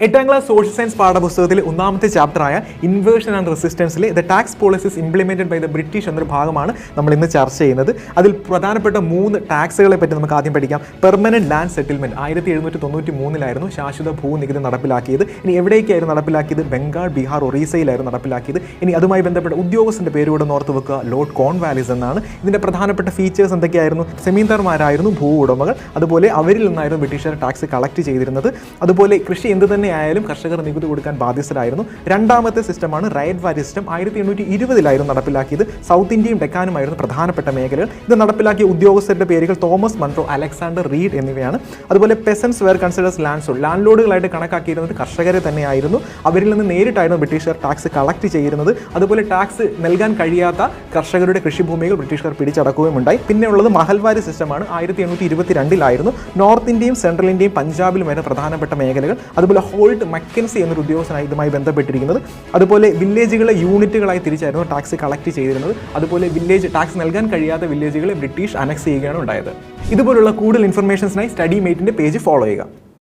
8ാം class social science പാഠപുസ്തകത്തിലെ ഒന്നാമത്തെ ചാപ്റ്ററായ ഇൻവേർഷൻ ആൻഡ് റെസിസ്റ്റൻസിലെ the tax policies implemented by the British എന്നൊരു ഭാഗമാണ് നമ്മൾ ഇന്ന് ചർച്ച ചെയ്യുന്നത്. അതിൽ പ്രധാനപ്പെട്ട 3 ടാക്സുകളെ പറ്റി നമുക്ക് ആദ്യം പഠിക്കാം. പെർമനന്റ് ലാൻഡ് സെറ്റിൽമെന്റ് 1793 ശാശ്വത ഭൂനികുതി നടപ്പിലാക്കിയത്. ഇനി എവിടേക്കായിരുന്നു നടപ്പിലാക്കിയത്? ബംഗാൾ, ബീഹാർ, ഒറീസയിലായിരുന്നു നടപ്പിലാക്കിയത്. ഇനി അതുമായി ബന്ധപ്പെട്ട ഉദ്യോഗസ്ഥന്റെ പേരുകൂടെ ഓർത്ത് വെക്കുക, ലോർഡ് കോൺവാലിസ് എന്നാണ്. ഇതിന്റെ പ്രധാനപ്പെട്ട ഫീച്ചേഴ്സ് എന്തൊക്കെയായിരുന്നു? സെമീന്ദാർമാരായിരുന്നു ഭൂ ഉടമകൾ. അതുപോലെ അവരിൽ നിന്നായിരുന്നു ബ്രിട്ടീഷുകാർ ടാക്സ് കളക്ട് ചെയ്തിരുന്നത്. അതുപോലെ കൃഷി എന്ത് തന്നെ ആയാലും കർഷകർ നികുതി കൊടുക്കാൻ ബാധ്യസ്ഥരായിരുന്നു. രണ്ടാമത്തെ സിസ്റ്റമാണ് റൈറ്റ് വാരി സിസ്റ്റം. 1820 നടപ്പിലാക്കിയത്. സൗത്ത് ഇന്ത്യയും ഡെക്കാനുമായിരുന്നു പ്രധാനപ്പെട്ട മേഖലകൾ. ഇത് നടപ്പിലാക്കിയ ഉദ്യോഗസ്ഥരുടെ പേരുകൾ തോമസ് മൺറോ, അലക്സാണ്ടർ റീഡ് എന്നിവയാണ്. അതുപോലെ പെസൻസ് വെയർ കൺസിഡേഴ്സ് ലാൻഡ് ലോഡുകളായിട്ട് കണക്കാക്കിയിരുന്നത് കർഷകരെ തന്നെയായിരുന്നു. അവരിൽ നിന്ന് നേരിട്ടായിരുന്നു ബ്രിട്ടീഷുകാർ ടാക്സ് കളക്ട് ചെയ്യുന്നത്. അതുപോലെ ടാക്സ് നൽകാൻ കഴിയാത്ത കർഷകരുടെ കൃഷിഭൂമികൾ ബ്രിട്ടീഷുകാർ പിടിച്ചടക്കുകയും ഉണ്ടായി. പിന്നെ ഉള്ളത് മഹൽവാരി സിസ്റ്റമാണ്. 1822 നോർത്ത് ഇന്ത്യയും സെൻട്രൽ ഇന്ത്യയും പഞ്ചാബിലുമായിരുന്നു പ്രധാനപ്പെട്ട മേഖലകൾ. അതുപോലെ ഹോൾട്ട് മക്കൻസി എന്നൊരു ഉദ്യോഗസ്ഥനായി ഇതുമായി ബന്ധപ്പെട്ടിരിക്കുന്നത്. അതുപോലെ വില്ലേജുകളെ യൂണിറ്റുകളായി തിരിച്ചായിരുന്നു ടാക്സ് കളക്ട് ചെയ്തിരുന്നത്. അതുപോലെ വില്ലേജ് ടാക്സ് നൽകാൻ കഴിയാത്ത വില്ലേജുകളെ ബ്രിട്ടീഷ് അനക്സ് ചെയ്യുകയാണ് ഉണ്ടായത്. ഇതുപോലുള്ള കൂടുതൽ ഇൻഫർമേഷൻസിനായി സ്റ്റഡി മേറ്റിന്റെ പേജ് ഫോളോ ചെയ്യുക.